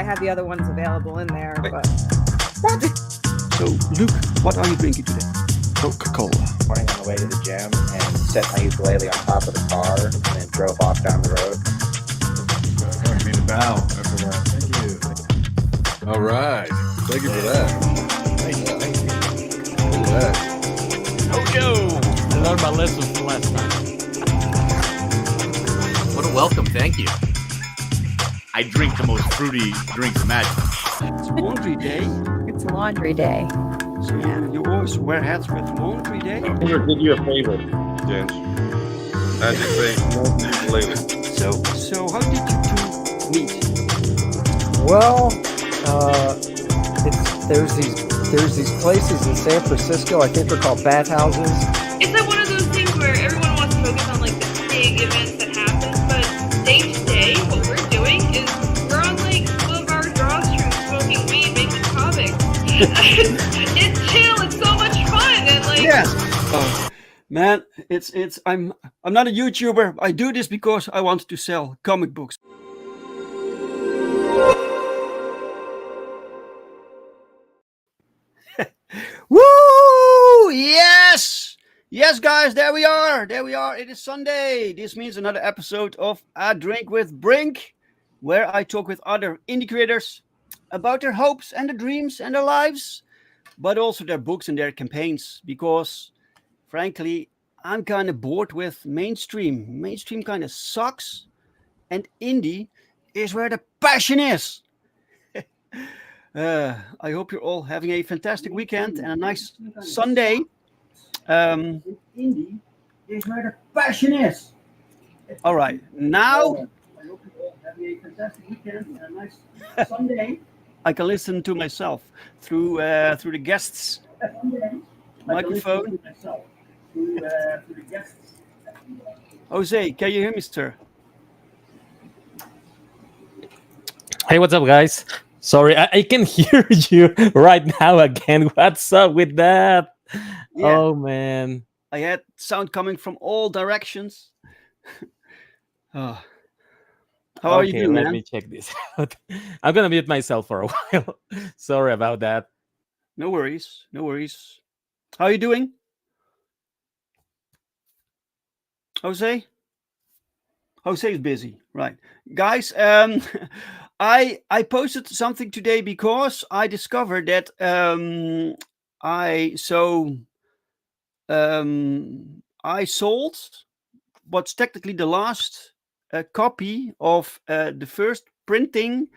have the other ones available in there. But What? So, Luke, what are you drinking today? Coca-Cola. Morning on the way to the gym and set my ukulele on top of the car and then drove off down the road. Going to be the bow after that. Thank you. All right. Thank you for that. Thank you. Look at that. Mojo! I learned my lesson from last time. What a welcome, thank you. I drink the most fruity drinks imaginable. It's laundry day. it's laundry day. So you always wear hats with laundry day? Here, did you a favor, Jens. I just say later. So how did you two meet? Well, there's these places in San Francisco. I think they're called bathhouses. It's like one of those things where everyone wants to focus on like the big events that happen, but day to day, what we're doing is we're on like 12-hour draw streams, smoking weed, making comics. It's chill. It's so much fun, and like Yes. Man, I'm not a YouTuber. I do this because I want to sell comic books. Woo! Yes! Yes, guys, there we are. It is Sunday. This means another episode of A Drink with Brink, where I talk with other indie creators about their hopes and their dreams and their lives, but also their books and their campaigns. Because, frankly, I'm kind of bored with mainstream. Mainstream kind of sucks, and indie is where the passion is. I hope you're all having a fantastic weekend and a nice Sunday. Indie is where the passion is. All right, now I hope you're all having a fantastic weekend and a nice Sunday. I can listen to myself through the guests' microphone. Jose, can you hear me, sir? Hey, what's up, guys? Sorry, I can hear you right now again. What's up with that? Yeah. Oh, man. I had sound coming from all directions. Oh. How are you doing, let man? me check this out. I'm going to mute myself for a while. Sorry about that. No worries. How are you doing? Jose? Jose is busy, right? Guys, I posted something today because I discovered that I sold what's technically the last copy of the first printing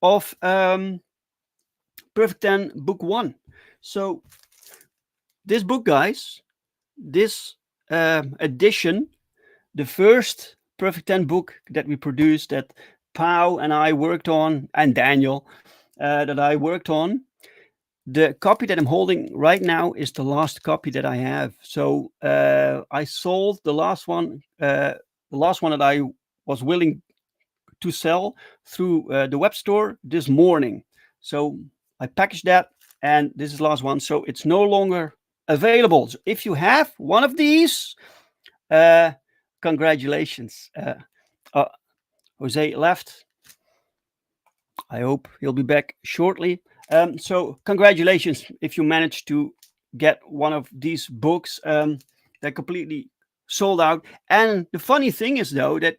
of Perfect 10 Book 1. So this book, guys, this edition, the first Perfect 10 book that we produced, that Pau and I worked on, and Daniel, that I worked on, the copy that I'm holding right now is the last copy that I have. So I sold the last one that I was willing to sell through the web store this morning. So I packaged that, and this is the last one. So it's no longer available. So if you have one of these, congratulations. Jose left. I hope he'll be back shortly. So congratulations if you managed to get one of these books. They're completely sold out. And the funny thing is, though, that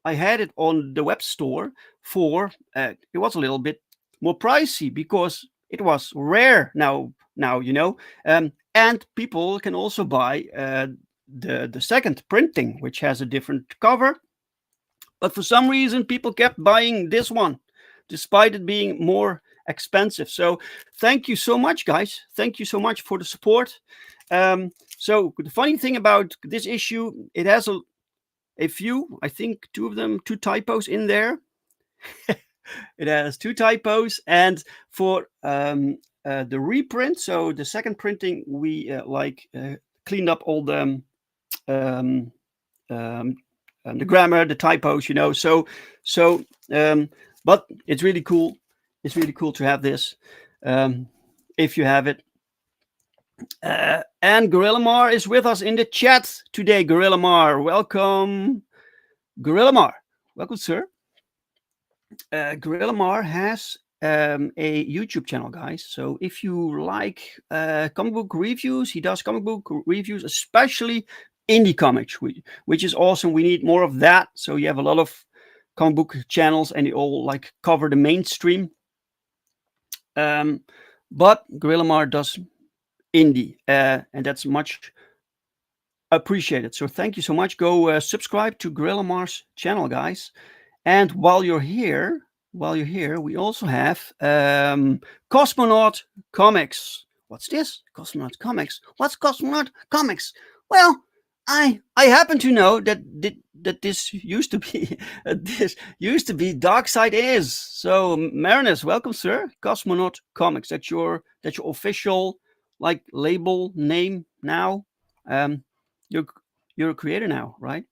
I had it on the web store for, it was a little bit more pricey because it was rare now, you know. And people can also buy the second printing, which has a different cover. But for some reason, people kept buying this one, despite it being more expensive. So thank you so much, guys. Thank you so much for the support. So the funny thing about this issue, it has a few, I think two typos in there. It has 2 typos. And for the reprint, so the second printing, we cleaned up all the grammar, the typos, you know. But it's really cool. It's really cool to have this. If you have it. And Gorilla Mar is with us in the chat today. Gorilla Mar, welcome. Gorilla Mar, welcome, sir. Gorilla Mar has a YouTube channel, guys. So if you like comic book reviews, he does comic book reviews, especially indie comics, which is awesome. We need more of that. So you have a lot of comic book channels, and they all like cover the mainstream. But Gorilla Mar does indie, and that's much appreciated. So thank you so much. Go subscribe to Gorilla Mar's channel, guys. And while you're here, we also have Cosmonaut Comics. What's this? Cosmonaut Comics. What's Cosmonaut Comics? Well, I happen to know that this used to be Dark Side Is. So Marinus, welcome, sir. Cosmonaut Comics. That's your official like label name now. You're a creator now, right?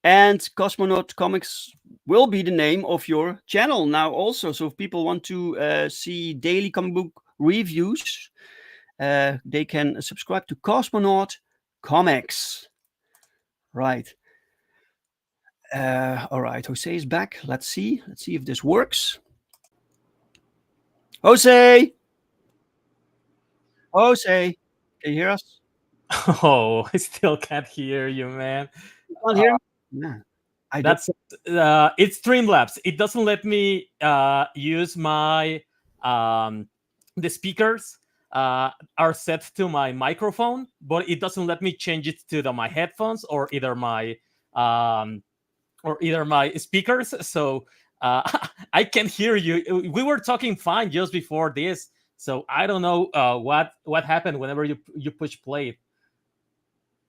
And Cosmonaut Comics will be the name of your channel now also. So if people want to see daily comic book reviews, they can subscribe to Cosmonaut Comics. Right. All right. Jose is back. Let's see if this works. Jose, can you hear us? Oh, I still can't hear you, man. You can't hear me? Yeah. That's it's Streamlabs. It doesn't let me use my the speakers are set to my microphone, but it doesn't let me change it to my headphones or either my speakers. So I can hear you. We were talking fine just before this, so I don't know what happened whenever you push play.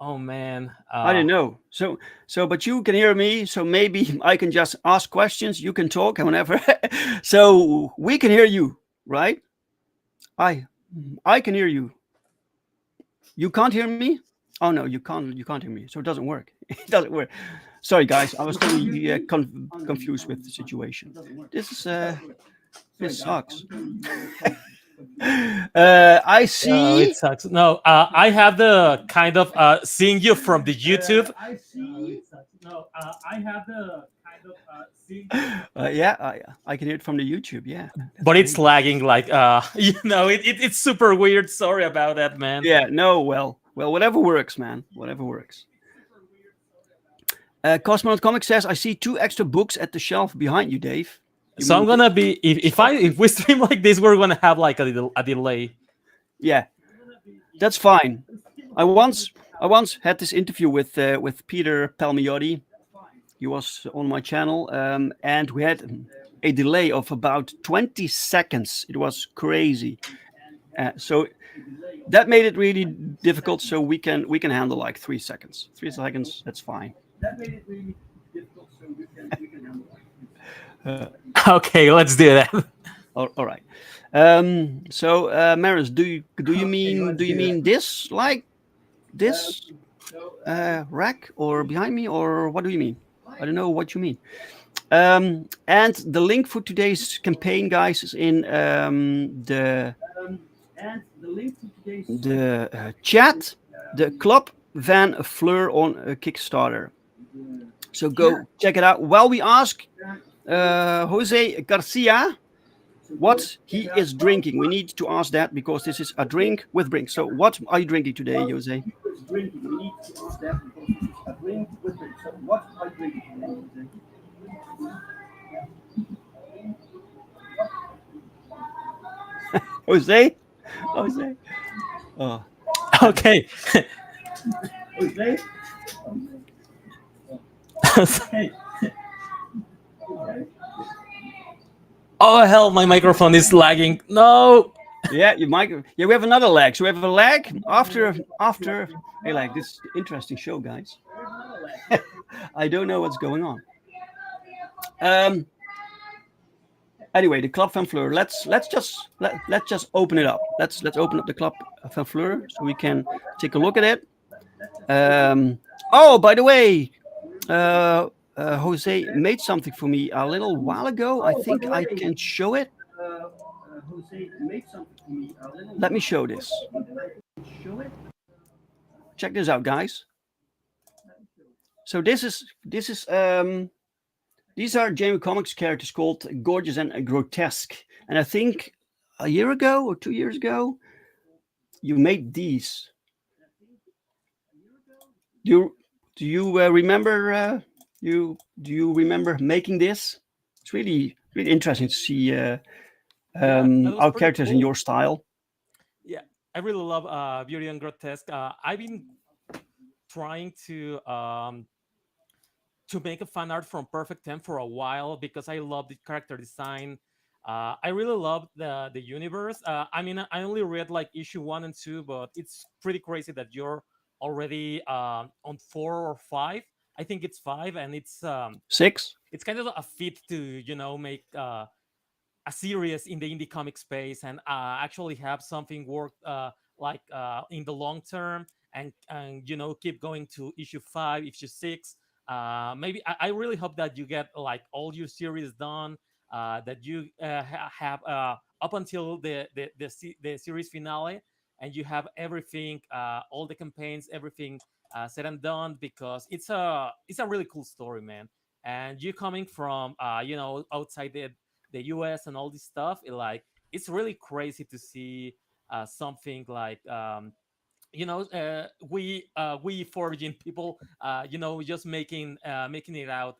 Oh man, I didn't know. So, but you can hear me. So maybe I can just ask questions. You can talk whenever. So we can hear you, right? I can hear you. You can't hear me? Oh no, you can't hear me. So it doesn't work. It doesn't work. Sorry, guys. I was totally confused with the situation. This sucks. I see. Oh, it sucks. No, I have the kind of seeing you from the YouTube. I see. No, I have the kind of yeah, I can hear it from the YouTube. Yeah, but it's lagging like it's super weird. Sorry about that, man. Yeah, no, well, whatever works, man. Whatever works. Cosmonaut Comics says, I see 2 extra books at the shelf behind you, Dave. So I'm gonna be if we stream like this, we're gonna have like a delay. Yeah, that's fine. I once had this interview with Peter Palmiotti. He was on my channel, and we had a delay of about 20 seconds. It was crazy. So that made it really difficult. So we can handle like 3 seconds. 3 seconds, that's fine. That made it really difficult. So we can handle like. Okay, let's do that. All right. So, Maris, do you mean this, like this rack, or behind me, or what do you mean? I don't know what you mean. And the link for today's campaign, guys, is in the chat. The Club van Fleur on Kickstarter. So go check it out. While we ask Jose Garcia what he is drinking. We need to ask that because this is a drink with Brink. So what are you drinking today, Jose? Jose? Oh. Okay. Jose? Oh hell, my microphone is lagging. No. Yeah, we have another lag. So we have a lag after a lag. This is an interesting show, guys. I don't know what's going on. Anyway, the Club van Fleur. Let's just open it up. Let's open up the Club van Fleur so we can take a look at it. Oh, by the way, Jose made something for me a little while ago. I think I can show it. Let me show this. Check this out, guys. So this is These are Jamie Comics characters called Gorgeous and Grotesque. And I think a year ago or 2 years ago, you made these. Do you remember? Do you remember making this? It's really interesting to see That was our pretty characters in cool. your style. Yeah, I really love Beauty and Grotesque. I've been trying to make a fan art from Perfect 10 for a while because I love the character design. I really love the universe. I mean, I only read like issue 1 and 2, but it's pretty crazy that you're already on 4 or 5. I think it's 5, and 6. it's kind of a feat to make a series in the indie comic space and actually have something work in the long term and keep going to issue 5, issue 6. Maybe I really hope that you get like all your series done, that you have up until the series finale, and you have everything, all the campaigns, everything said and done, because it's a really cool story, man. And you coming from outside the US and all this stuff, it's really crazy to see something like we foreign people just making it out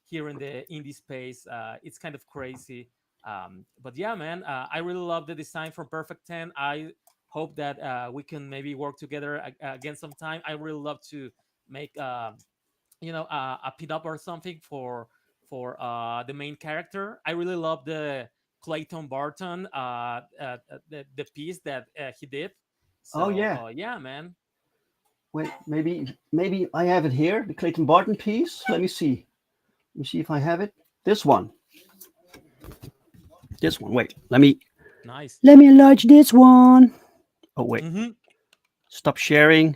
here in the indie space. It's kind of crazy. But yeah, man, I really love the design from Perfect 10. I hope that we can maybe work together again sometime. I really love to make a pin up or something for the main character. I really love the Clayton Barton the piece that he did. Oh So yeah. yeah, man. Wait, maybe I have it here. The Clayton Barton piece. Let me see. Let me see if I have it. This one. This one. Wait. Nice. Let me enlarge this one. Oh wait. Hmm. Stop sharing.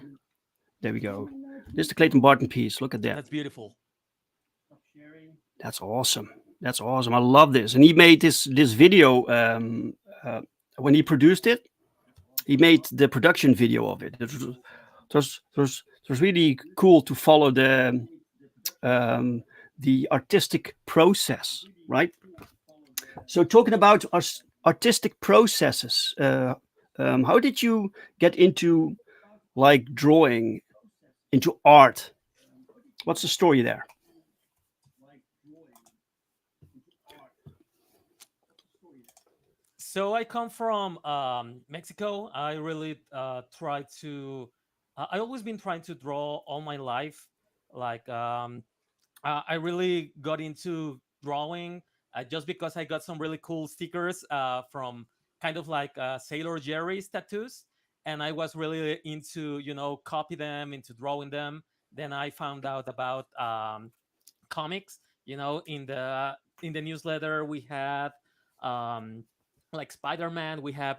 There we go. This is the Clayton Barton piece. Look at that. That's beautiful. That's awesome. That's awesome. I love this. And he made this video when he produced it. He made the production video of it. It was really cool to follow the artistic process, right? So talking about artistic processes, how did you get into like drawing, into art? What's the story there? So I come from Mexico. I really try to. I always been trying to draw all my life. Like I really got into drawing just because I got some really cool stickers from kind of like Sailor Jerry's tattoos, and I was really into copy them, into drawing them. Then I found out about comics. In the newsletter we had um, like Spider-Man, we have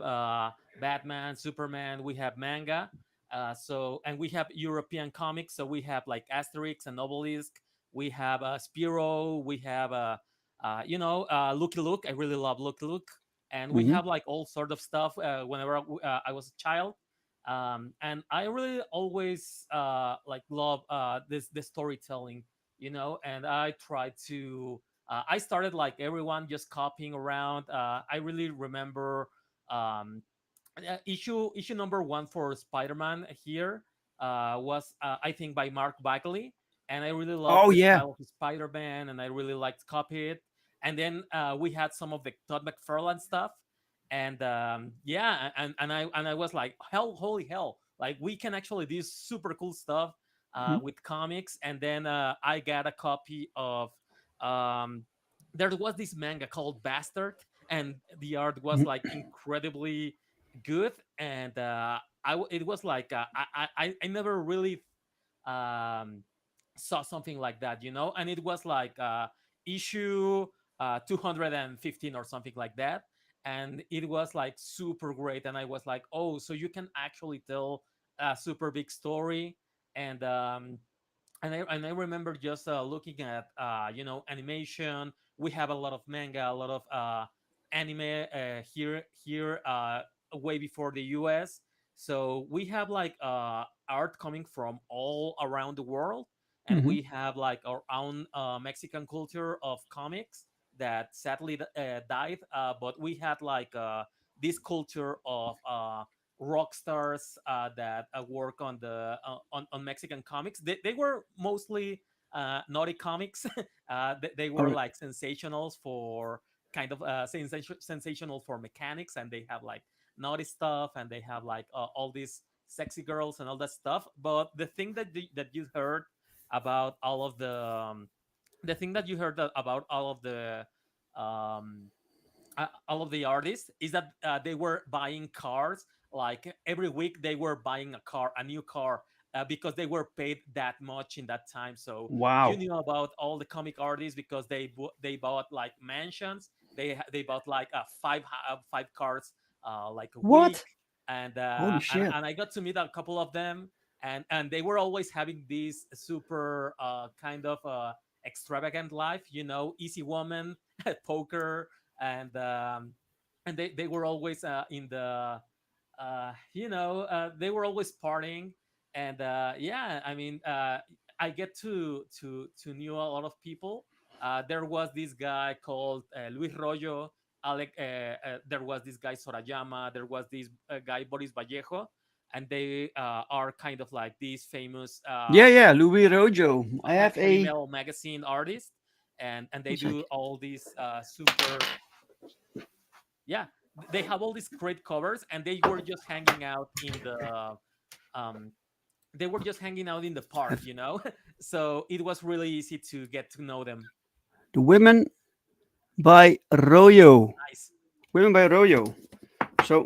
Batman, Superman, we have manga. And we have European comics, so we have like Asterix and Obelisk. We have Spiro. We have Lucky Luke. I really love Lucky Luke, and we Hmm. have like all sort of stuff. Whenever I was a child, and I really always like love this storytelling, and I try to. I started like everyone just copying around. I really remember um, issue number 1 for Spider-Man here was I think by Mark Bagley, and I really loved Oh the yeah. style of Spider-Man, and I really liked to copy it. And then we had some of the Todd McFarlane stuff, and yeah, and I was like, holy hell, like we can actually do super cool stuff Mhm. with comics. And then I got a copy of um, there was this manga called Bastard, and the art was Mhm. like incredibly good. And it was like I never really um, saw something like that, and it was like issue 215 or something like that. And it was like super great, and I was like, oh, so you can actually tell a super big story. And um, and I, and I remember just looking at animation. We have a lot of manga, a lot of anime here way before the US. So we have like art coming from all around the world. and Mhm. we have like our own Mexican culture of comics that sadly died. But we had like this culture of rock stars that work on the on Mexican comics. They were mostly naughty comics. They All were right. like sensationals for kind of sensational for mechanics, and they have like naughty stuff, and they have like all these sexy girls and all that stuff. But the thing that you heard about all of the thing that you heard about um, all of the artists is that they were buying cars like every week. They were buying a new car, because they were paid that much in that time. So you Wow. knew about all the comic artists because they bought like mansions. They bought like five cars like a week. What? and Holy uh, and shit. and I got to meet a couple of them, and they were always having this super kind of extravagant life, easy woman, poker, and they were always in the they were always partying. And yeah, I mean, I get to knew a lot of people. There was this guy called Luis Rollo. There was this guy Sorayama. There was this guy Boris Vallejo, and they are kind of like these famous Yeah, yeah, Louis Rojo. I have heavy a. metal magazine artists, and they One sec. do all these super, yeah, they have all these great covers, and they were just hanging out in the um park, so it was really easy to get to know them. The Women by Royo. Nice. Women by Royo. So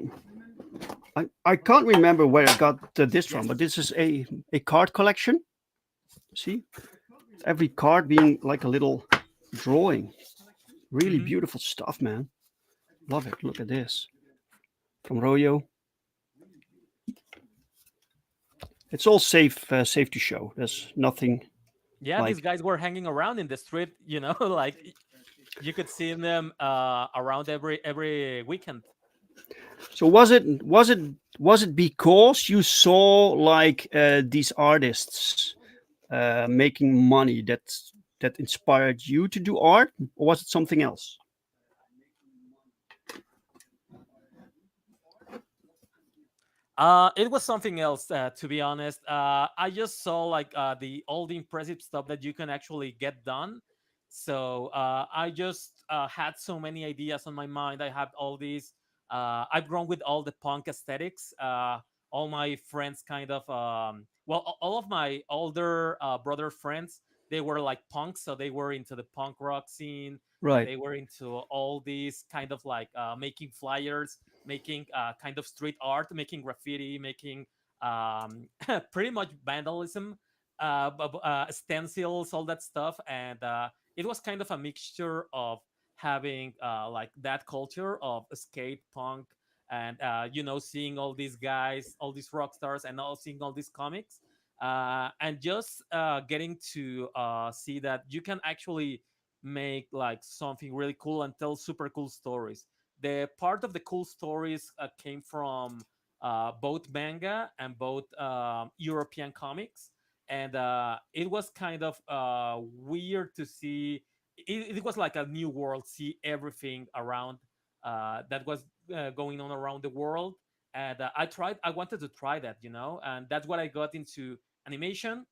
I can't remember where I got this from, Yes. but this is a card collection. See, every card being like a little drawing. Really Mhm. beautiful stuff, man. Love it. Look at this from Royo. It's all safe to show. There's nothing Yeah, these like. guys were hanging around in the street, like you could see them around every weekend. So was it because you saw like these artists making money that inspired you to do art, or was it something else? It was something else, to be honest. I just saw like all the impressive stuff that you can actually get done. So I just had so many ideas on my mind. I had all these. I've grown with all the punk aesthetics. All my friends, kind of, all of my older brother friends, they were like punks, so they were into the punk rock scene, and Right. they were into all these kind of like making flyers, making kind of street art, making graffiti, making pretty much vandalism, stencils, all that stuff. And it was kind of a mixture of having like that culture of skate punk, and seeing all these guys, all these rock stars, and all seeing all these comics, and just getting to see that you can actually make like something really cool and tell super cool stories. The part of the cool stories came from both manga and both European comics, and it was kind of weird to see. It was like a new world, see everything around that was going on around the world. And I wanted to try that, and that's what I got into animation.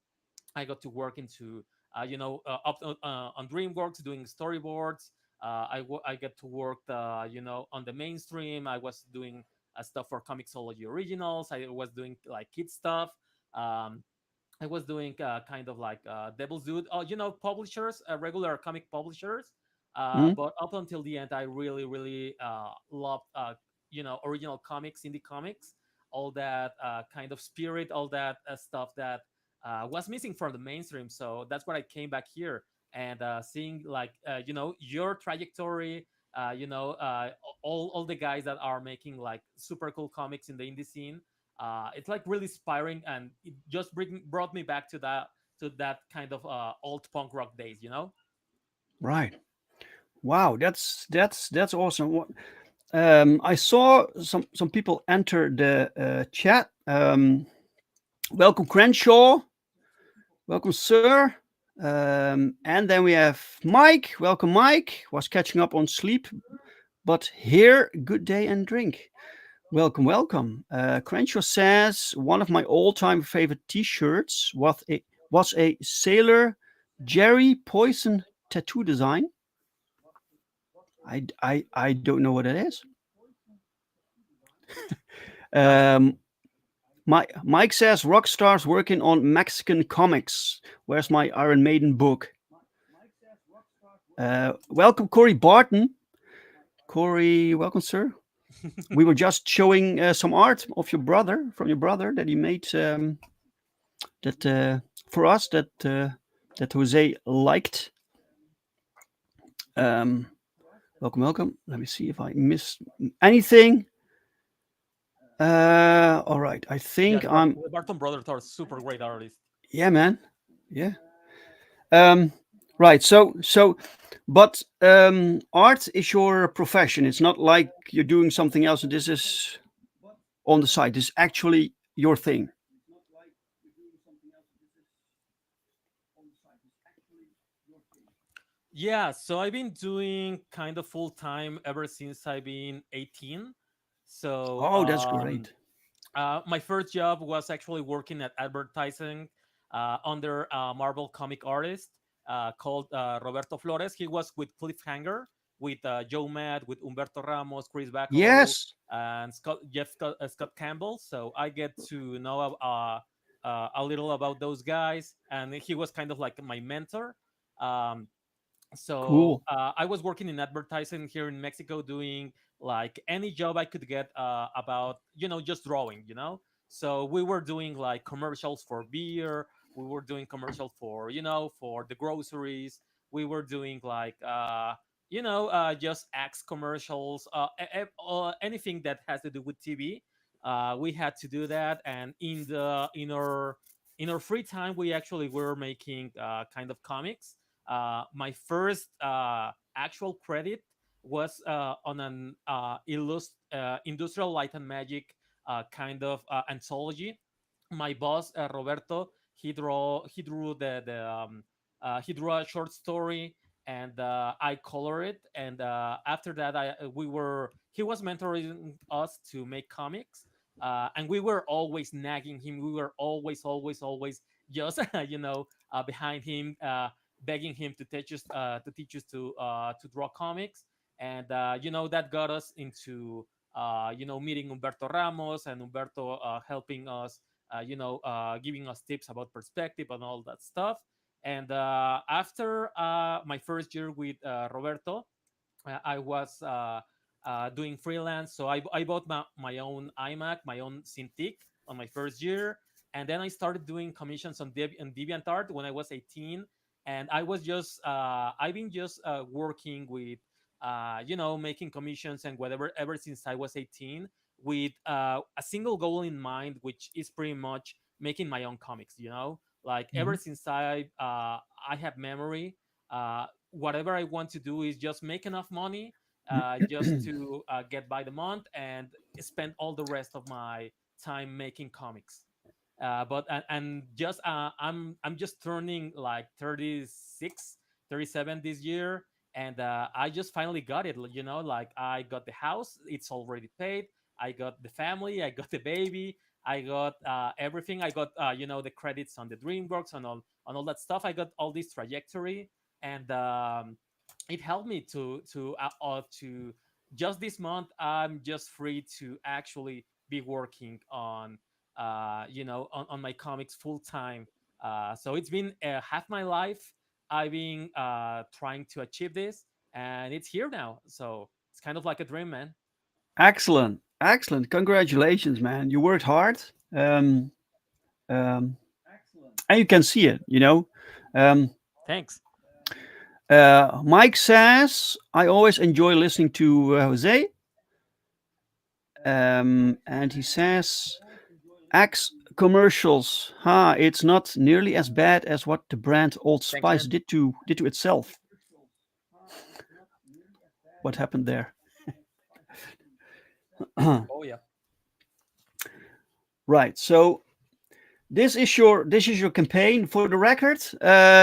I got to work into, up on DreamWorks doing storyboards. I get to work, on the mainstream. I was doing stuff for Comixology Originals. I was doing like kid stuff. Um, I was doing kind of like Devil's Dude, publishers, regular comic publishers. Mhm. But up until the end, I really, really loved, original comics, indie comics, all that kind of spirit, all that stuff that was missing from the mainstream. So that's why I came back here, and seeing like your trajectory, all the guys that are making like super cool comics in the indie scene. It's like really inspiring, and it just brought me back to that kind of old punk rock days. Right. Wow, that's awesome. I saw some people enter the chat. Welcome, Crenshaw. Welcome, sir. And then we have Mike. Welcome, Mike. Was catching up on sleep, but here, good day and drink. Welcome, welcome. Crenshaw says one of my all-time favorite T-shirts was a Sailor Jerry Poison tattoo design. I don't know what it is. Mike says rock stars working on Mexican comics. Where's my Iron Maiden book? Welcome, Corey Barton. Corey, welcome, sir. We were just showing some art of your brother, from your brother, that he made that for us that Jose liked. Welcome, welcome. Let me see if I missed anything. All right. I think the Barton brothers are super great artists. Yeah, man. Yeah. Right. But art is your profession. It's not like you're doing something else. This is on the side. This is actually your thing. Yeah, so I've been doing kind of full time ever since I've been 18. So that's great. my first job was actually working at advertising under a Marvel comic artist called Roberto Flores. He was with Cliffhanger, with Joe Matt, with Humberto Ramos, Chris Bacalo, Yes. and Scott Campbell. So I get to know a little about those guys, and he was kind of like my mentor. So Cool. I was working in advertising here in Mexico, doing like any job I could get about just drawing. So we were doing like commercials for beer, we were doing commercials for for the groceries, we were doing like just axe commercials, anything that has to do with TV. We had to do that, and in our free time we actually were making kind of comics. My first actual credit was on an industrial light and magic kind of anthology. My boss Roberto, he drew a short story, and I color it. And after that, he was mentoring us to make comics, and we were always nagging him. We were always just behind him, begging him to teach us to draw comics. And that got us into meeting Humberto Ramos, and Humberto helping us, giving us tips about perspective and all that stuff. And after my first year with Roberto, I was doing freelance. So I bought my own iMac, my own Cintiq on my first year. And then I started doing commissions on DeviantArt when I was 18. And I've been just working with, making commissions and whatever ever since I was 18, with a single goal in mind, which is pretty much making my own comics, like ever since I have memory, whatever I want to do is just make enough money just to get by the month and spend all the rest of my time making comics. But and just I'm just turning like 36, 37 this year, and I just finally got it. Like I got the house, it's already paid. I got the family, I got the baby, I got everything. I got the credits on the DreamWorks and on all that stuff. I got all this trajectory, and it helped me to just this month. I'm just free to actually be working on on my comics full time. So it's been half my life. I've been trying to achieve this, and it's here now. So it's kind of like a dream, man. Excellent. Excellent. Congratulations, man. You worked hard. And you can see it, Thanks. Mike says, I always enjoy listening to Jose. And he says, Axe commercials. It's not nearly as bad as what the brand Old Spice did to itself. What happened there? Oh yeah. Right. So this is your campaign. For the record,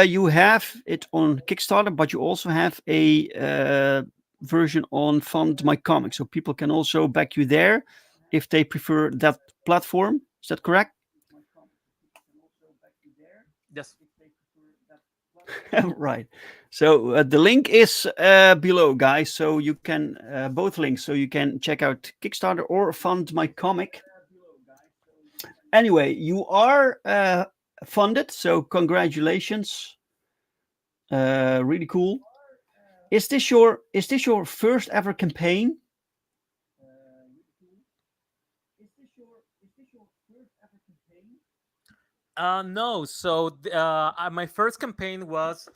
you have it on Kickstarter, but you also have a version on FundMyComic, so people can also back you there if they prefer that platform. Is that correct? Yes. Right. So the link is below, guys. So you can both links. So you can check out Kickstarter or FundMyComic. Anyway, you are funded, so congratulations. Really cool. Is this your first ever campaign? No. So my first campaign was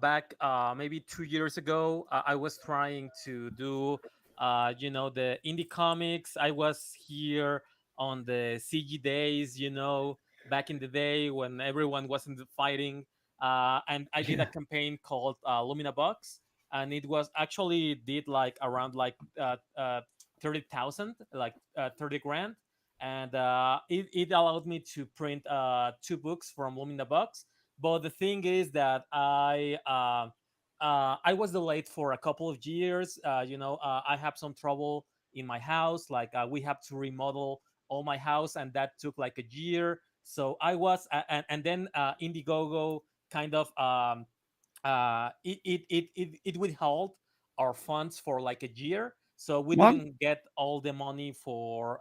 back maybe 2 years ago. I was trying to do, the indie comics. I was here on the CG days, back in the day when everyone wasn't fighting. And I did a Yeah. campaign called Lumina Box, and it was actually did like around like 30,000, like 30 grand, and it allowed me to print two books from Lumina Box. But the thing is that I was delayed for a couple of years. I have some trouble in my house. Like we have to remodel all my house, and that took like a year. So I was, and then Indiegogo kind of it withheld our funds for like a year, so we What? didn't get all the money for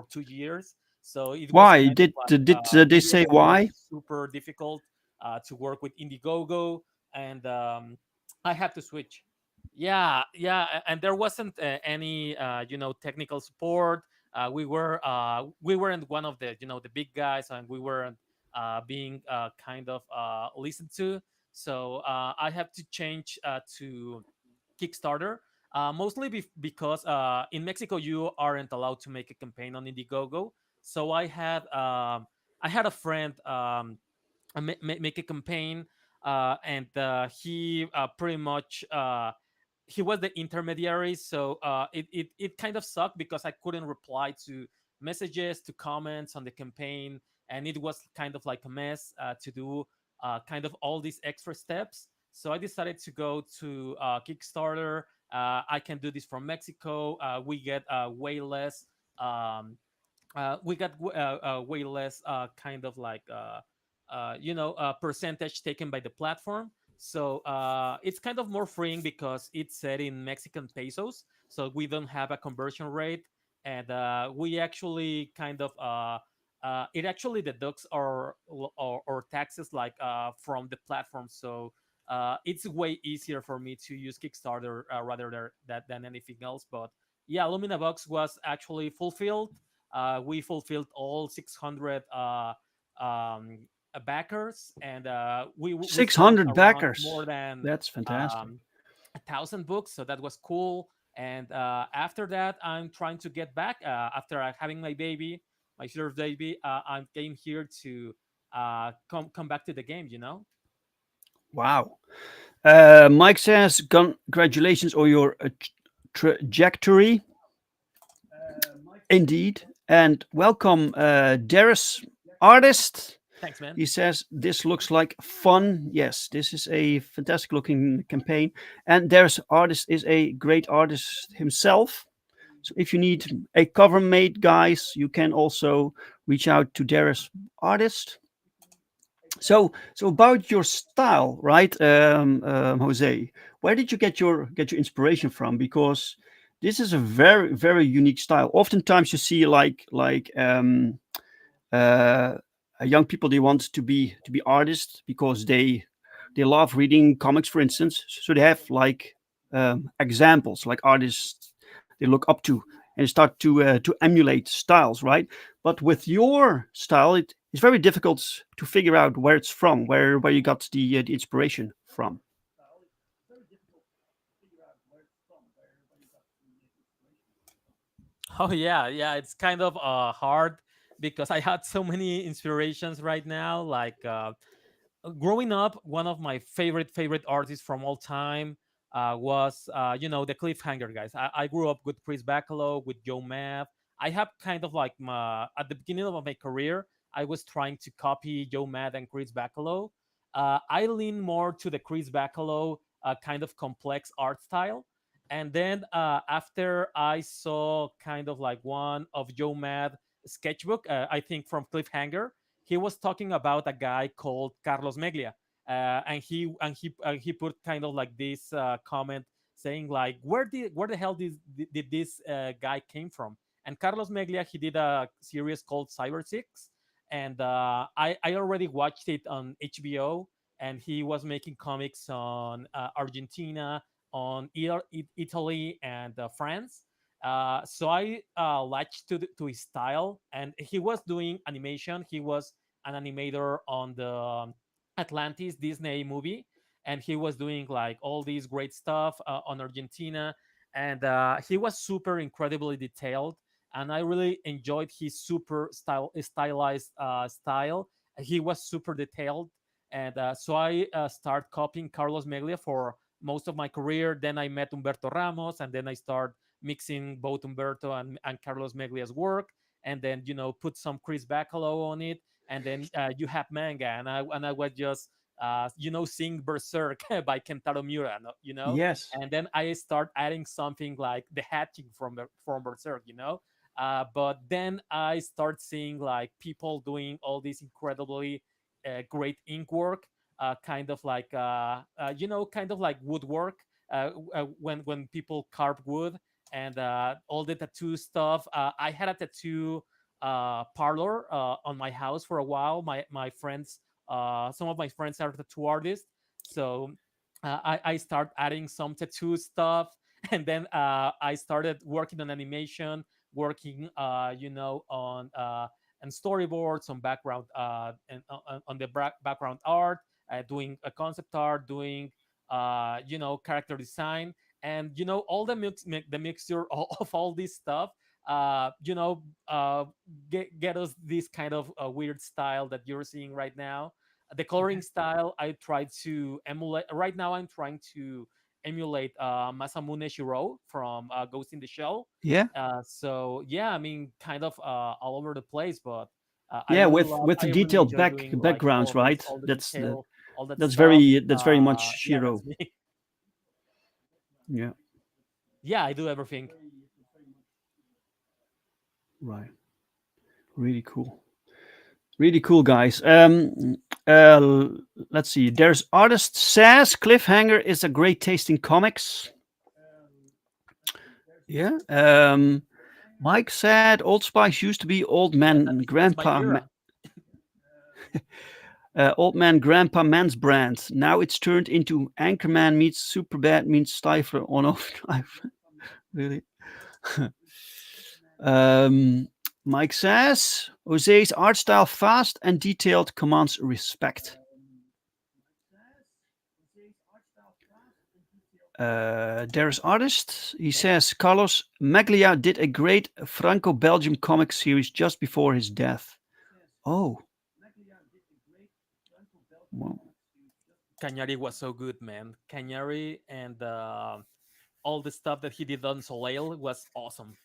2 years. So it was Why kind of did like did they say it was why? super difficult to work with Indiegogo, and I had to switch. Yeah, yeah, and there wasn't any technical support. We weren't one of the the big guys, and we weren't being kind of listened to. So I have to change to Kickstarter, mostly because in Mexico you aren't allowed to make a campaign on Indiegogo. So I had a friend make a campaign, and he pretty much he was the intermediary. So it kind of sucked because I couldn't reply to messages, to comments on the campaign, and it was kind of like a mess to do kind of all these extra steps. So I decided to go to Kickstarter. I can do this from Mexico. We get way less. Way less kind of like percentage taken by the platform. So it's kind of more freeing because it's set in Mexican pesos, so we don't have a conversion rate, and we actually kind of it actually deducts our taxes like from the platform. So it's way easier for me to use Kickstarter rather than anything else. But yeah, Lumina Box was actually fulfilled. We fulfilled all 600 backers, and we sold 600 around backers. more than That's fantastic. 1,000 books. So that was cool. And after that, I'm trying to get back. After having my baby, my first baby, I came here to come back to the game. Wow. Mike says, congratulations on your trajectory. Indeed. And welcome, Darius, artist. Thanks, man. He says, this looks like fun. Yes, this is a fantastic looking campaign. And Darius, artist, is a great artist himself. So if you need a cover made, guys, you can also reach out to Darius, artist. So about your style, right, Jose? Where did you get your inspiration from? Because this is a very very unique style. Oftentimes you see uh, young people, they want to be artists because they love reading comics, for instance. So they have like examples, like artists they look up to, and start to emulate styles, right? But with your style, it's very difficult to figure out where it's from, where you got the inspiration from. Oh yeah, yeah. It's kind of hard because I had so many inspirations right now. Like growing up, one of my favorite artists from all time was the Cliffhanger guys. I grew up with Chris Bacalo, with Joe Math. I have kind of like at the beginning of my career, I was trying to copy Joe Mad and Chris Bacalo. I lean more to the Chris Bacalo kind of complex art style. And then after I saw kind of like one of Joe Mad sketchbook, I think from Cliffhanger, he was talking about a guy called Carlos Meglia, and he put kind of like this comment saying like, where the hell did this guy came from? And Carlos Meglia, he did a series called Cyber Six, and I already watched it on HBO, and he was making comics on Argentina, on Italy, and France. So I latched to his style, and he was doing animation. He was an animator on the Atlantis Disney movie, and he was doing like all these great stuff on Argentina, and he was super incredibly detailed, and I really enjoyed his super stylized style. He was super detailed, and so I start copying Carlos Meglia for most of my career. Then I met Humberto Ramos, and then I start mixing both Humberto and Carlos Meglia's work, and then put some Chris Bacalo on it, and then you have manga, and I was just seeing Berserk by Kentaro Miura, Yes. and then I start adding something like the hatching from Berserk, but then I start seeing like people doing all this incredibly great ink work, kind of like woodwork, when people carve wood, and all the tattoo stuff. I had a tattoo parlor on my house for a while. My friends, some of my friends are tattoo artists, so I start adding some tattoo stuff, and then I started working on animation, working on storyboards, on background and on the background art, doing a concept art, doing character design, and all the mixture of all this stuff uh, you know uh, get us this kind of weird style that you're seeing right now. The coloring style I try to emulate. Right now I'm trying to emulate Masamune Shiro from Ghost in the Shell. Yeah. So yeah, I mean, kind of all over the place, but Yeah, with the I really detailed enjoy doing like backgrounds, right? all the That's detail, all that that's stuff. very much Yeah, that's Shiro. me. Yeah. Yeah, I do everything. Right. Really cool. Really cool, guys. Let's see. There's artist says Cliffhanger is a great taste in comics. Yeah. Mike said Old Spice used to be old man That's my grandpa era. old man grandpa man's brand. Now it's turned into Anchorman meets Superbad meets Stifler on overdrive. Really. Mike says Jose's art style fast and detailed commands respect. There's artist. He says Carlos Maglia did a great Franco-Belgian comic series just before his death. Oh. Wow. Cañari was so good, man. Cañari and all the stuff that he did on Soleil was awesome.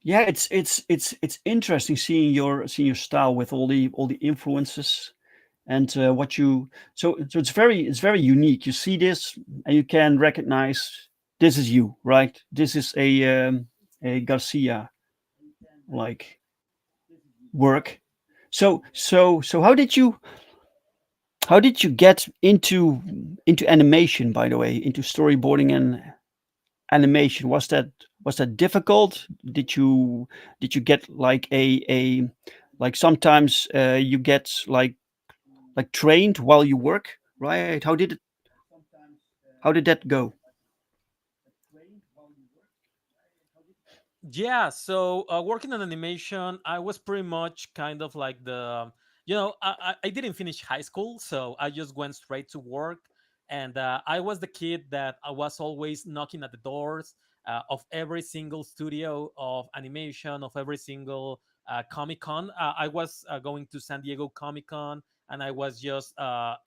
Yeah, it's interesting seeing your style with all the influences and what you so it's very unique. You see this and you can recognize this is you, right? This is a Garcia like work. So how did you get into animation, by the way, into storyboarding and animation? Was that difficult? Did you get like a like sometimes you get like trained while you work, right? How did that go? Yeah, so working on animation, I was pretty much kind of like I didn't finish high school, so I just went straight to work. And I was the kid that I was always knocking at the doors of every single studio of animation, of every single Comic Con. I was going to San Diego Comic Con, and I was just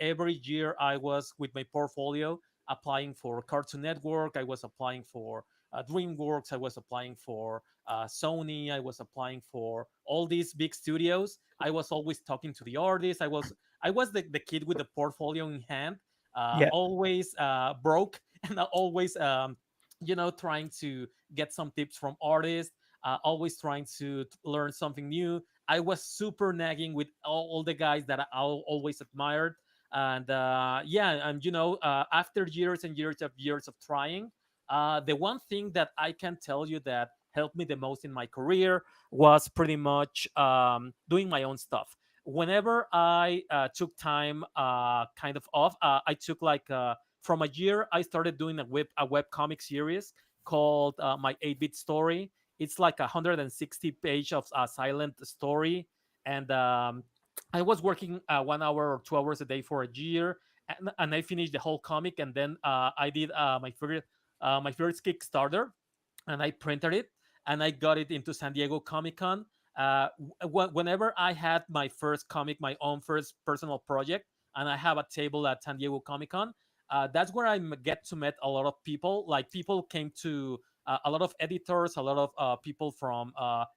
every year I was with my portfolio applying for Cartoon Network. I was applying for DreamWorks. I was applying for Sony. I was applying for all these big studios. I was always talking to the artists. I was the kid with the portfolio in hand, Yeah. always broke, and always trying to get some tips from artists, always trying to learn something new. I was super nagging with all the guys that I always admired. And yeah, and after years and years of trying, the one thing that I can tell you that helped me the most in my career was pretty much doing my own stuff. Whenever I took time kind of off, I took like from a year, I started doing a web comic series called My 8-Bit Story. It's like 160 page of silent story, and I was working 1 hour or 2 hours a day for a year, and I finished the whole comic. And then I did my first Kickstarter, and I printed it, and I got it into San Diego Comic Con. Whenever I had my first comic, my own first personal project, and I have a table at San Diego Comic Con, that's where I get to meet a lot of people. Like people came to a lot of editors, a lot of people from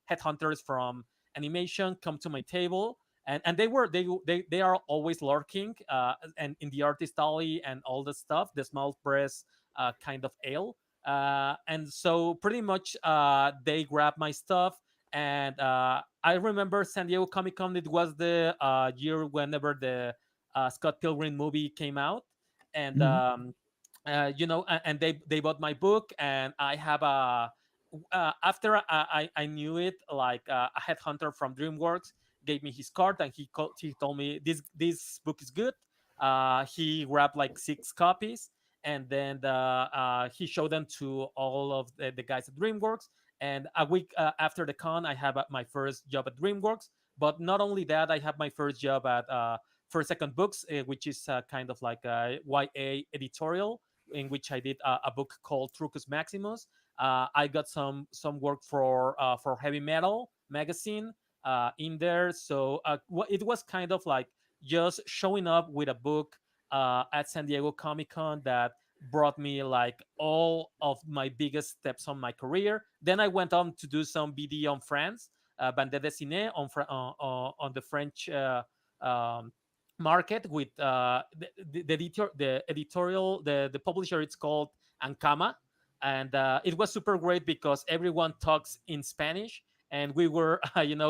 headhunters from animation come to my table, and they are always lurking and in the artist alley and all the stuff, the small press kind of ale. And so pretty much they grabbed my stuff. And I remember San Diego Comic Con. It was the year whenever the Scott Pilgrim movie came out, and Mhm. and they bought my book, and I have a. After I knew it, like a headhunter from DreamWorks gave me his card, and he told me this book is good. He grabbed like 6 copies, and then he showed them to all of the guys at DreamWorks. And a week after the con, I have my first job at DreamWorks. But not only that, I have my first job at First Second Books, which is kind of like a YA editorial, in which I did a book called Trucus Maximus. I got some work for Heavy Metal magazine in there. So it was kind of like just showing up with a book at San Diego Comic Con that brought me like all of my biggest steps on my career. Then I went on to do some BD on France, bande dessinée on the French um, market with the editorial, the publisher. It's called Ankama, and it was super great because everyone talks in Spanish, and we were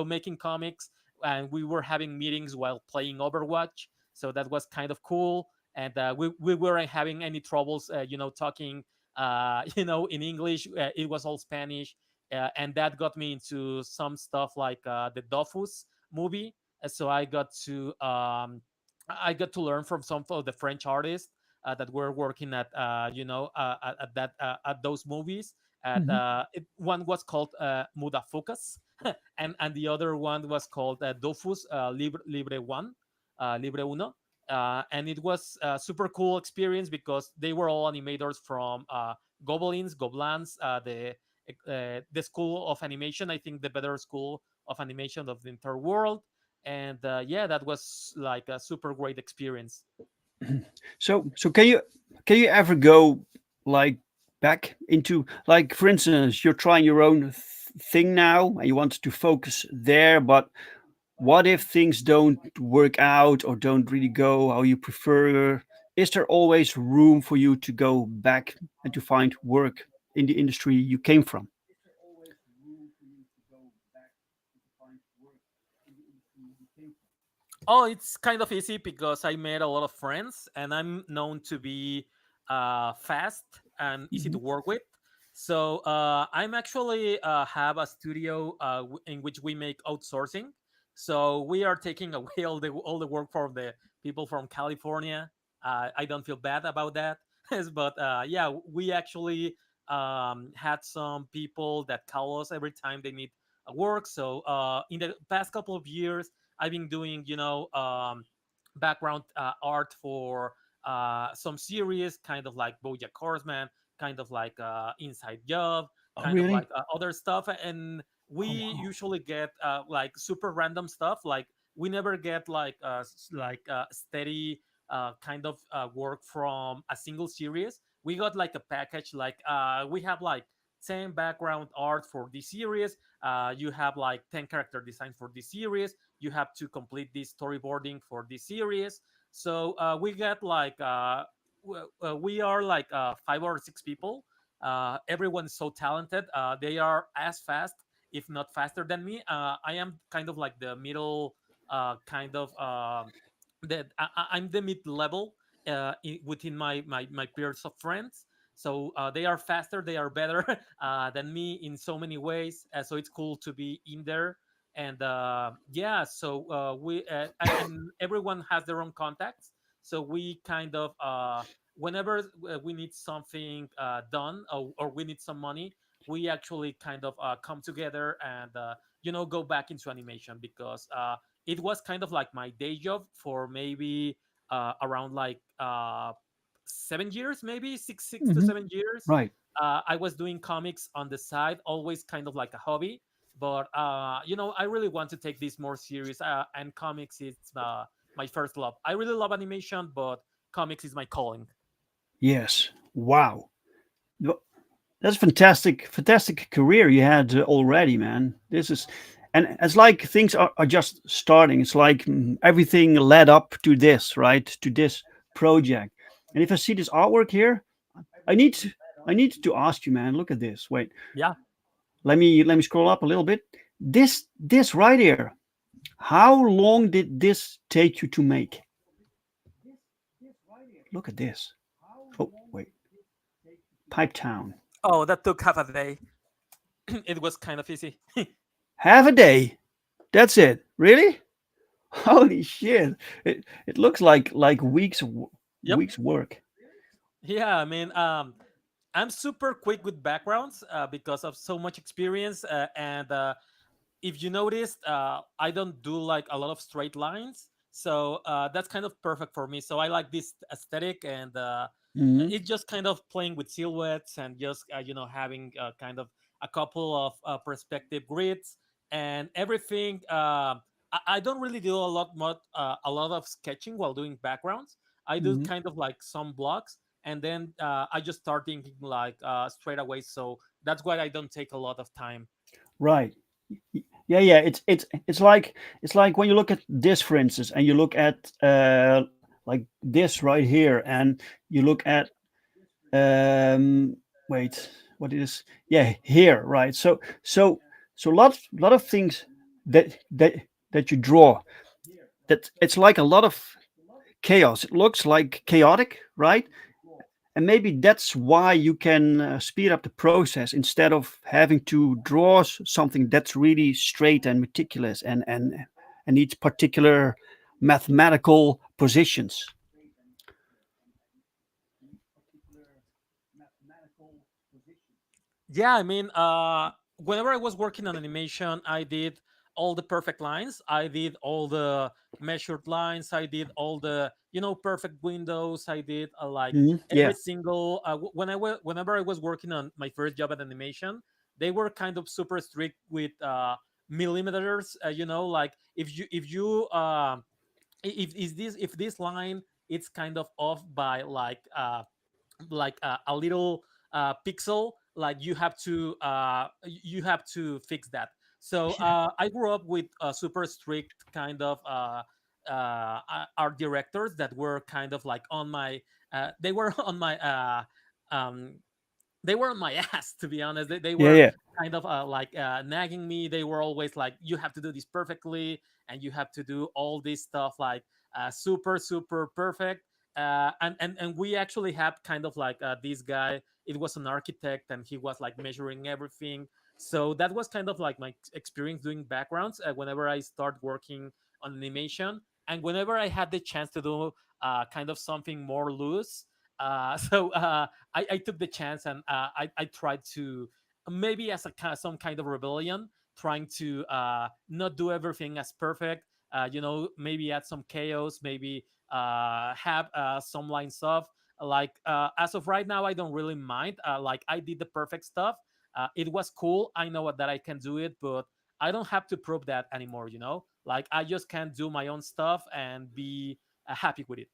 making comics, and we were having meetings while playing Overwatch. So that was kind of cool. And we weren't having any troubles, talking, in English. It was all Spanish, and that got me into some stuff like the Dofus movie. So I got to learn from some of the French artists that were working at at those movies. Mhm. One was called Muda Focus, and the other one was called Dofus Libre One, Libre Uno. And it was a super cool experience because they were all animators from Goblins, the school of animation. I think the better school of animation of the entire world. And yeah, that was like a super great experience. So can you ever go like back into, like, for instance, you're trying your own thing now and you want to focus there, but what if things don't work out or don't really go how you prefer? Is there always room for you to go back and to find work in the industry you came from? Oh, it's kind of easy because I made a lot of friends, and I'm known to be fast and easy to Mhm. work with. So I'm actually have a studio in which we make outsourcing. So we are taking away all the work from the people from California. I don't feel bad about that. Yes, but yeah, we actually had some people that call us every time they need work. So in the past couple of years, I've been doing, background art for some series, kind of like BoJack Horseman, kind of like Inside Job, Oh, kind of really? like other stuff. And we Oh, wow. usually get like super random stuff. Like we never get like steady kind of work from a single series. We got like a package, like we have like 10 background art for this series. You have like 10 character designs for this series. You have to complete this storyboarding for this series. So we get like we are like 5 or 6 people. Everyone is so talented. They are as fast, if not faster than me. I am kind of like the middle, kind of that I'm the mid level within my peers of friends. So they are faster, they are better than me in so many ways. So it's cool to be in there. And yeah, so and everyone has their own contacts. So we kind of whenever we need something done, or we need some money, we actually kind of come together and go back into animation, because it was kind of like my day job for maybe around like 7 years, maybe six to Mhm. 7 years. Right. I was doing comics on the side, always kind of like a hobby. But I really want to take this more serious. And comics is my first love. I really love animation, but comics is my calling. Yes. Wow. Yo- That's fantastic, fantastic career you had already, man. This is, and it's like things are just starting. It's like everything led up to this, right? To this project. And if I see this artwork here, I need to, I need to ask you, man. Look at this. Wait, Yeah. let me scroll up a little bit. This right here. How long did this take you to make? Look at this. Oh, wait. Pipe Town. Oh, that took half a day. It was kind of easy. Half a day. That's it. Really? Holy shit! It looks like Yep. weeks work. Yeah, I mean, I'm super quick with backgrounds because of so much experience. And if you noticed, I don't do like a lot of straight lines. So that's kind of perfect for me. So I like this aesthetic, and Hmm. it's just kind of playing with silhouettes, and just having kind of a couple of perspective grids and everything. I don't really do a lot of sketching while doing backgrounds. I do Hmm. kind of like some blocks, and then I just start thinking like straight away. So that's why I don't take a lot of time. Right. Yeah, yeah. It's like when you look at this, for instance, and you look at like this right here, and you look at wait, what is, yeah, here, right? So lot of things that you draw, that it's like a lot of chaos. It looks like chaotic, right? And maybe that's why you can speed up the process instead of having to draw something that's really straight and meticulous and needs particular mathematical positions. Yeah, I mean, whenever I was working on animation, I did all the perfect lines. I did all the measured lines. I did all the perfect windows. I did like Mhm. every Yeah. single whenever I was working on my first job at animation, they were kind of super strict with millimeters. Like if this line it's kind of off by like a little pixel, like you have to fix that. So I grew up with a super strict kind of art directors that were kind of like on my they were on my um they were on my ass, to be honest. They Yeah, were yeah. kind of like nagging me. They were always like, you have to do this perfectly, and you have to do all this stuff like super perfect. And we actually had kind of like this guy. It was an architect, and he was like measuring everything. So that was kind of like my experience doing backgrounds whenever I start working on animation, and whenever I had the chance to do kind of something more loose. So I took the chance, and I tried to, maybe as some kind of rebellion, trying to not do everything as perfect. Maybe add some chaos, maybe have some lines off. Like as of right now, I don't really mind. Like I did the perfect stuff. It was cool. I know that I can do it, but I don't have to prove that anymore. Like I just can do my own stuff and be happy with it.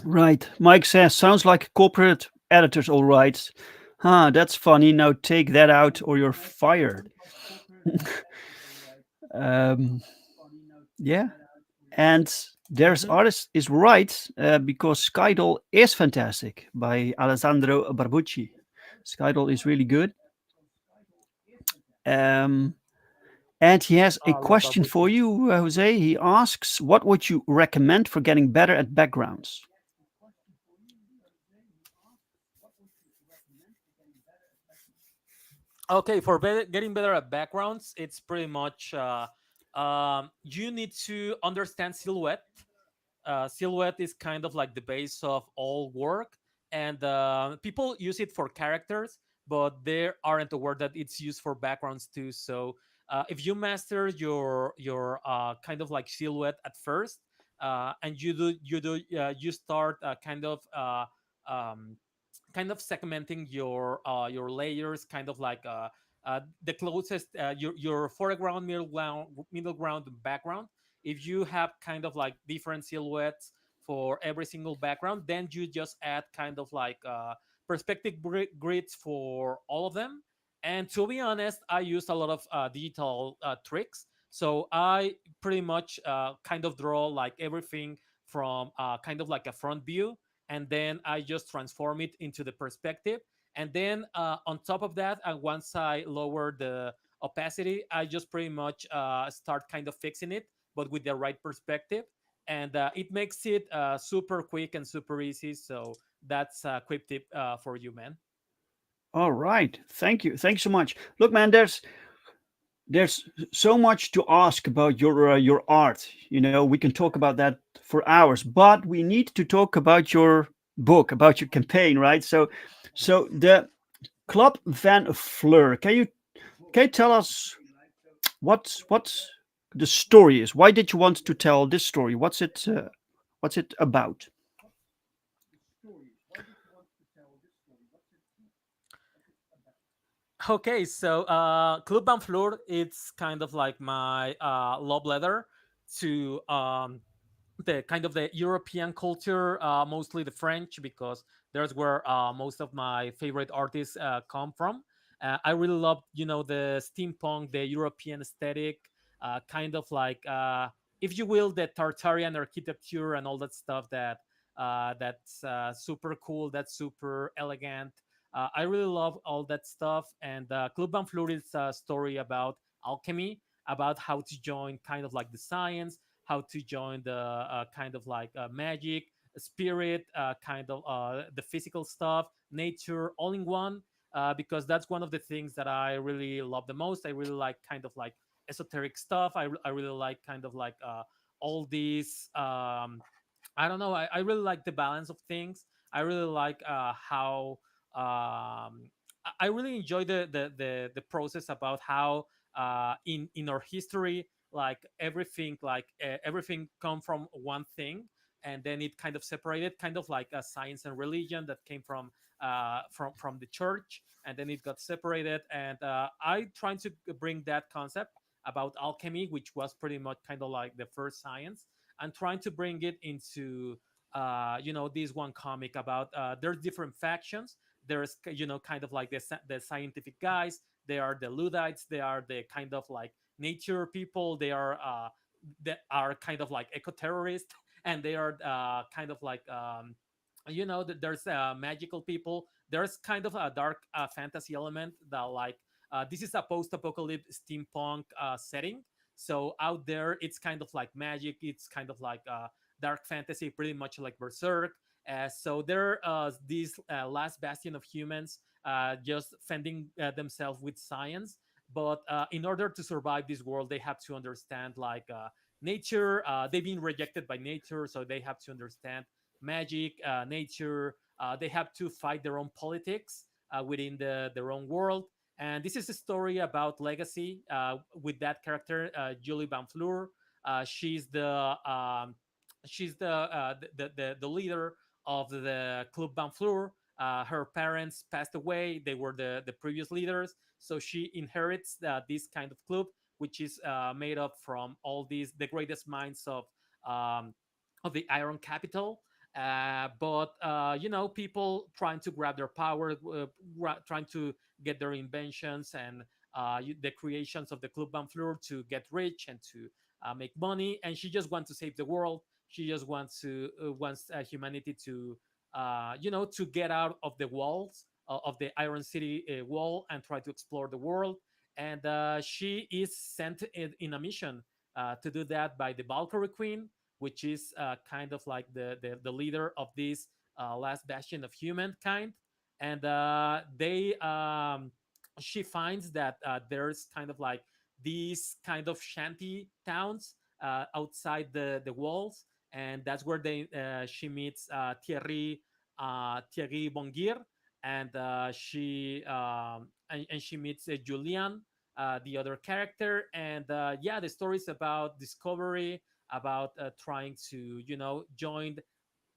Right. Mike says, sounds like corporate editors, all right. Huh, that's funny. Now take that out or you're fired. um, yeah. And there's Mhm. artist is right because Skydol is fantastic by Alessandro Barbucci. Skydol is really good. Um, and he has a I love question for Barbucci. you, Jose. He asks, "What would you recommend for getting better at backgrounds?" Okay, for getting better at backgrounds, it's pretty much you need to understand silhouette. Silhouette is kind of like the base of all work, and people use it for characters, but they aren't aware that it's used for backgrounds too. So if you master your kind of like silhouette at first, and you start um, kind of segmenting your layers, kind of like the closest your foreground, middle ground, and background. If you have kind of like different silhouettes for every single background, then you just add kind of like perspective grids for all of them. And to be honest, I use a lot of digital tricks. So I pretty much kind of draw like everything from kind of like a front view, and then I just transform it into the perspective. And then on top of that, and once I lower the opacity, I just pretty much start kind of fixing it, but with the right perspective. And it makes it super quick and super easy. So that's a quick tip for you, man. All right, thank you, thanks so much. Look, man, there's so much to ask about your art. You know, we can talk about that for hours, but we need to talk about your book, about your campaign, right? So the Club van Fleur. Can you tell us what the story is? Why did you want to tell this story? What's it about? Okay, so Club van Fleur, it's kind of like my love letter to the kind of the European culture, mostly the French, because there's where most of my favorite artists come from. I really love, the steampunk, the European aesthetic, kind of like, if you will, the Tartarian architecture and all that stuff that's super cool, that's super elegant. I really love all that stuff. And Club van Fleur is a story about alchemy, about how to join kind of like the science, how to join the kind of like magic, spirit, kind of the physical stuff, nature, all in one. Because that's one of the things that I really love the most. I really like kind of like esoteric stuff. I really like kind of like all these. I don't know. I really like the balance of things. I really like how I really enjoy the process about how in our history, like everything come from one thing, and then it kind of separated, kind of like a science and religion that came from the church, and then it got separated. And I trying to bring that concept about alchemy, which was pretty much kind of like the first science, and trying to bring it into this one comic about there's different factions. There's kind of like the scientific guys, they are the Luddites, they are the kind of like nature people, they are that are kind of like eco-terrorists, and they are kind of like there's magical people. There's kind of a dark fantasy element that like this is a post-apocalyptic steampunk setting. So out there it's kind of like magic, it's kind of like dark fantasy, pretty much like Berserk. So they're these last bastion of humans, just fending themselves with science. But in order to survive this world, they have to understand like nature. They've been rejected by nature, so they have to understand magic, nature. They have to fight their own politics within their own world. And this is a story about legacy with that character, Julie Van Fleur. She's the leader of the Club Van Fleur. Her parents passed away; they were the previous leaders, so she inherits this kind of club, which is made up from all these the greatest minds um, of the Iron Capital. But people trying to grab their power, trying to get their inventions and the creations of the Club van Fleur to get rich and to make money. And she just wants to save the world. She just wants humanity to to get out of the walls of the Iron City wall and try to explore the world. And she is sent in a mission to do that by the Valkyrie Queen, which is kind of like the leader of this last bastion of humankind. And she finds that there's kind of like these kind of shanty towns outside the walls, and that's where she meets Thierry Bongir, and she meets Julian, the other character. And yeah, the story is about discovery, about trying to join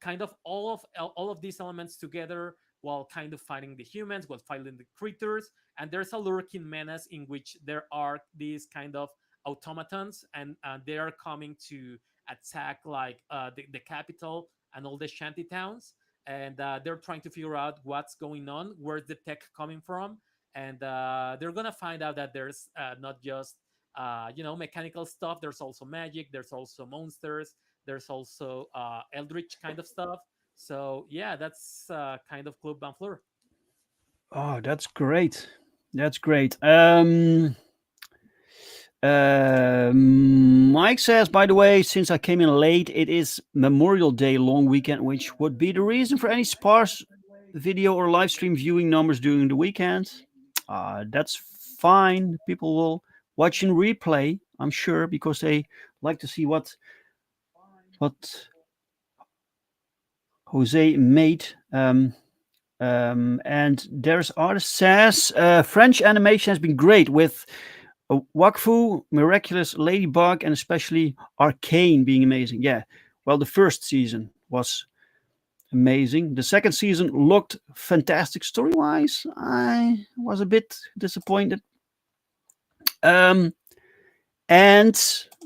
kind of all of these elements together while kind of fighting the humans, while fighting the creatures. And there's a lurking menace in which there are these kind of automatons, and they are coming to attack like the capital and all the shanty towns. And they're trying to figure out what's going on, where's the tech coming from. And they're gonna find out that there's not just mechanical stuff. There's also magic. There's also monsters. There's also eldritch kind of stuff. So yeah, that's kind of Club van Fleur. Oh, that's great. That's great. Mike says, by the way, since I came in late, it is Memorial Day long weekend, which would be the reason for any sparse video or live stream viewing numbers during the weekend. That's fine. People will watch in replay, I'm sure, because they like to see what Jose made. And there's artist says French animation has been great with Wakfu, Miraculous Ladybug, and especially Arcane being amazing. Yeah, well, the first season was amazing. The second season looked fantastic story-wise. I was a bit disappointed. And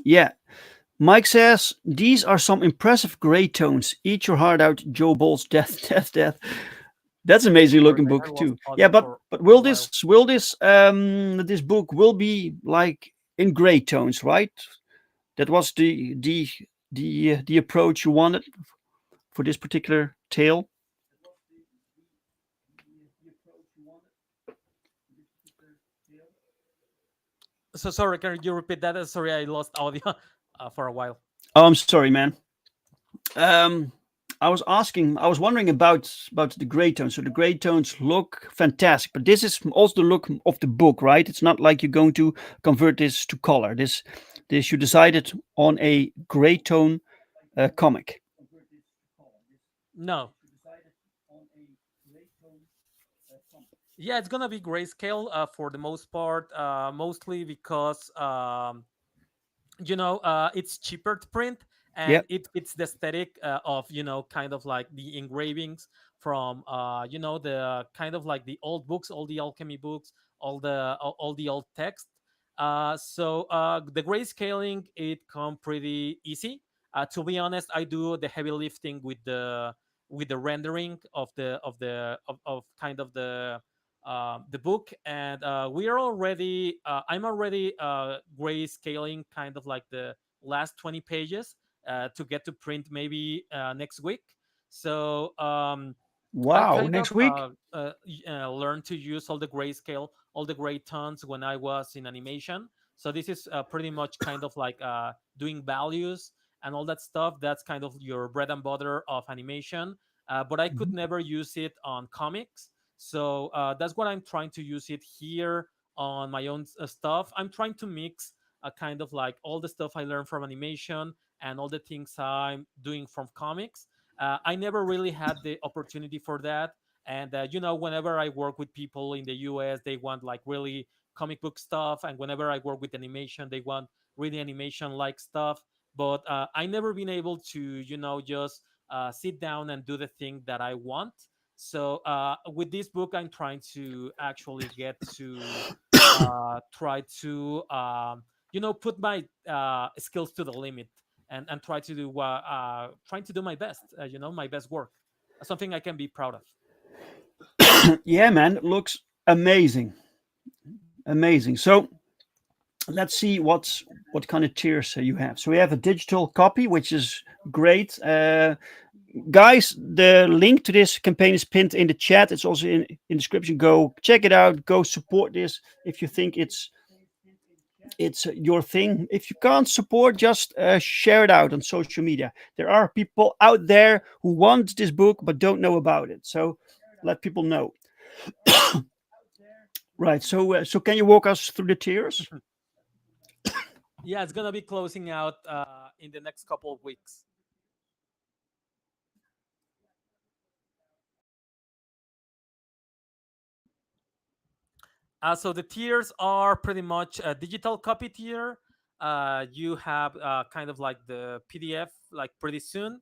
yeah, Mike says these are some impressive gray tones. Eat your heart out, Joe Ball's death, death, death. That's an amazing looking Sorry, I book lost too. audio Yeah, but for will a while. this book will be like in gray tones, right? That was the approach you wanted for this particular tale. So sorry, can you repeat that? Sorry, I lost audio for a while. Oh, I'm sorry, man. I was wondering about the gray tones. So the gray tones look fantastic, but this is also the look of the book, right? It's not like you're going to convert this to color. This you decided on a gray tone comic. No. Yeah, it's gonna be grayscale for the most part, mostly because it's cheaper to print, and Yep. it fits the aesthetic of kind of like the engravings from the kind of like the old books, all the alchemy books, all the old text. So the grayscaling, it come pretty easy. To be honest, I do the heavy lifting with the rendering of kind of the book. And we are already I'm already grayscaling kind of like the last 20 pages to get to print maybe next week. So I Wow, kind of next week. learned to use all the grayscale, all the gray tones when I was in animation. So this is pretty much kind of like doing values and all that stuff. That's kind of your bread and butter of animation. But I could Mhm. never use it on comics. So that's what I'm trying to use it here on my own stuff. I'm trying to mix kind of like all the stuff I learned from animation and all the things I'm doing from comics. I never really had the opportunity for that. And whenever I work with people in the US, they want like really comic book stuff, and whenever I work with animation, they want really animation like stuff. But I never been able to just sit down and do the thing that I want. So with this book, I'm trying to actually get to try to put my skills to the limit and trying to do my best, my best work, something I can be proud of. Yeah, man, it looks amazing, amazing. So let's see what kind of tiers you have. So we have a digital copy, which is great. Guys, the link to this campaign is pinned in the chat. It's also in description. Go check it out. Go support this if you think it's your thing. If you can't support, just share it out on social media. There are people out there who want this book but don't know about it. So let people know. Right. So can you walk us through the tiers? Yeah, it's gonna be closing out in the next couple of weeks. So the tiers are pretty much a digital copy tier. You have kind of like the PDF like pretty soon.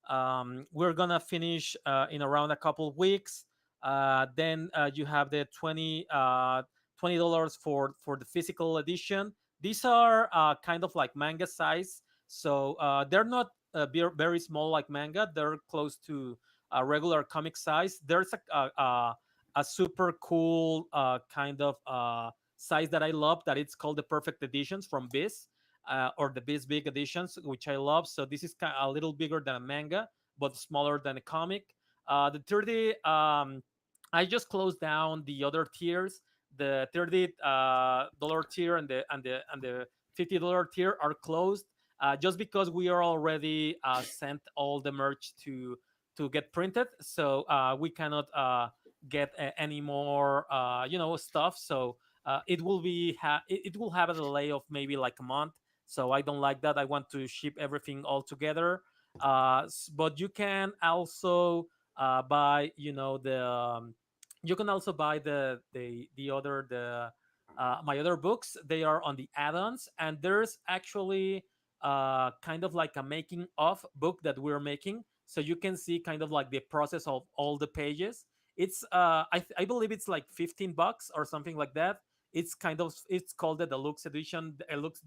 We're gonna finish in around a couple of weeks. Then you have the $20 for the physical edition. These are kind of like manga size, so they're not very small like manga. They're close to a regular comic size. There's a super cool kind of size that I love, that it's called the Perfect Editions from Biz, or the Biz Big Editions, which I love. So this is a little bigger than a manga, but smaller than a comic. The 30, I just closed down the other tiers. The $30 tier and the $50 tier are closed, just because we are already sent all the merch to get printed. So we cannot get any more stuff. So it will it will have a delay of maybe like a month. So I don't like that. I want to ship everything all together. But you can also buy, you can also buy the my other books. They are on the add-ons, and there's actually kind of like a making of book that we're making, so you can see kind of like the process of all the pages. It's I believe it's like $15 or something like that. It's called the deluxe edition, deluxe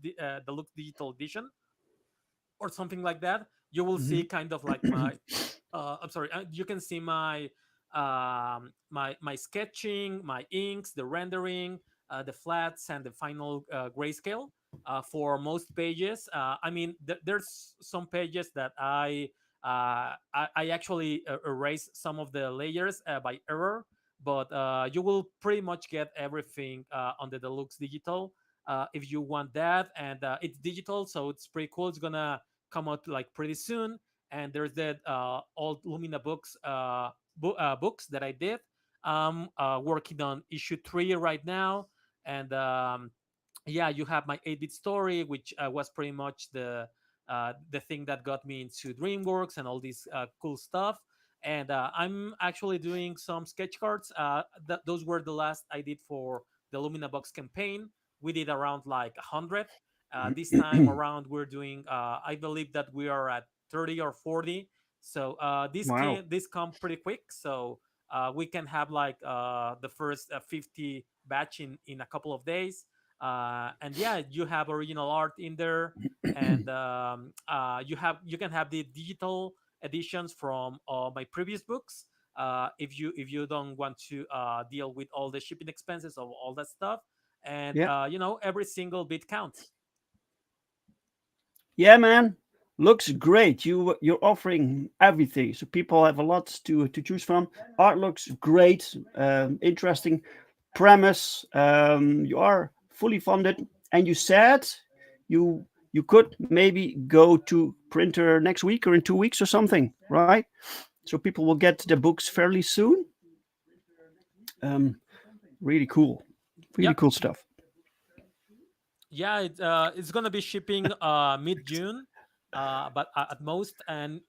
digital edition, or something like that. You will see kind of like my I'm sorry, you can see my my sketching, my inks, the rendering, the flats, and the final grayscale for most pages. I mean, there's some pages that I actually erase some of the layers by error, but you will pretty much get everything on the deluxe digital if you want that. And it's digital, so it's pretty cool. It's gonna come out like pretty soon. And there's the old Lumina books books that I did. Working on issue 3 right now. And yeah, you have my 8-bit story, which was pretty much the thing that got me into DreamWorks and all this cool stuff. And I'm actually doing some sketch cards. Those were the last I did for the Lumina Box campaign. We did around like 100. This time around, we're doing, I believe that we are at 30 or 40. So Wow. this come pretty quick. So we can have like the first 50 batch in a couple of days. And yeah, you have original art in there, and you can have the digital editions from my previous books. If you don't want to deal with all the shipping expenses of all that stuff, and Yeah. every single bit counts. Yeah, man. Looks great. You're offering everything, so people have a lot to choose from. Art looks great. Interesting premise. You are fully funded, and you said you could maybe go to printer next week or in 2 weeks or something, right? So people will get the books fairly soon. Really cool. Really Yep. cool stuff. Yeah, it's gonna be shipping mid-June, but at most, and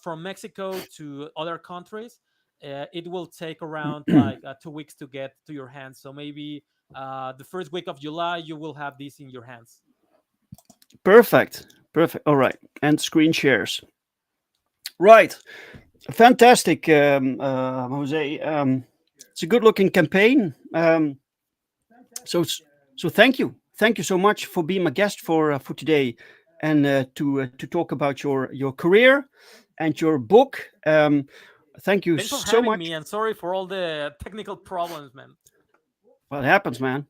from Mexico to other countries, it will take around like 2 weeks to get to your hands. So maybe the first week of July, you will have this in your hands. Perfect. Perfect. All right. And screen shares. Right. Fantastic, Jose. It's a good-looking campaign. So thank you so much for being my guest for today. and to talk about your career and your book. Thank you Thanks for so having much. me, and sorry for all the technical problems, man. Well, it happens, man.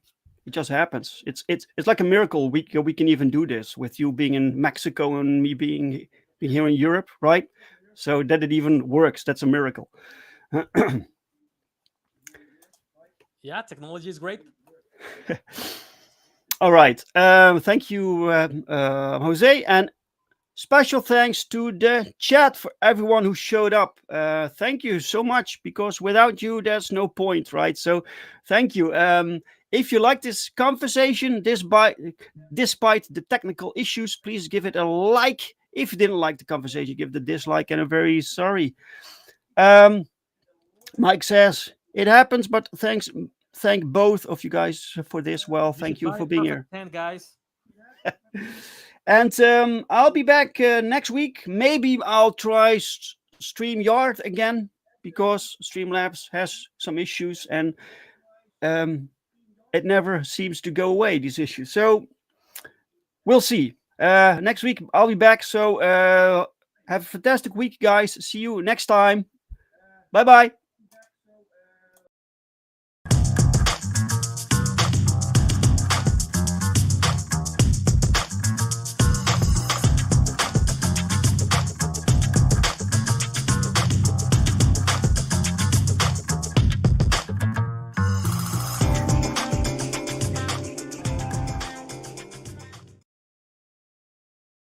It just happens. It's like a miracle. We can even do this with you being in Mexico and me being here in Europe, right? So that it even works. That's a miracle. Yeah, technology is great. All right. Thank you, Jose, and special thanks to the chat for everyone who showed up. Thank you so much, because without you, there's no point, right? So thank you. If you like this conversation, despite the technical issues, please give it a like. If you didn't like the conversation, give the dislike, and I'm very sorry. Mike says, it happens, but thank both of you guys for this. Well, thank you for being here. 10 guys. And I'll be back next week. Maybe I'll try StreamYard again, because Streamlabs has some issues, and it never seems to go away, these issues. So we'll see. Next week I'll be back. So have a fantastic week, guys. See you next time. Bye-bye.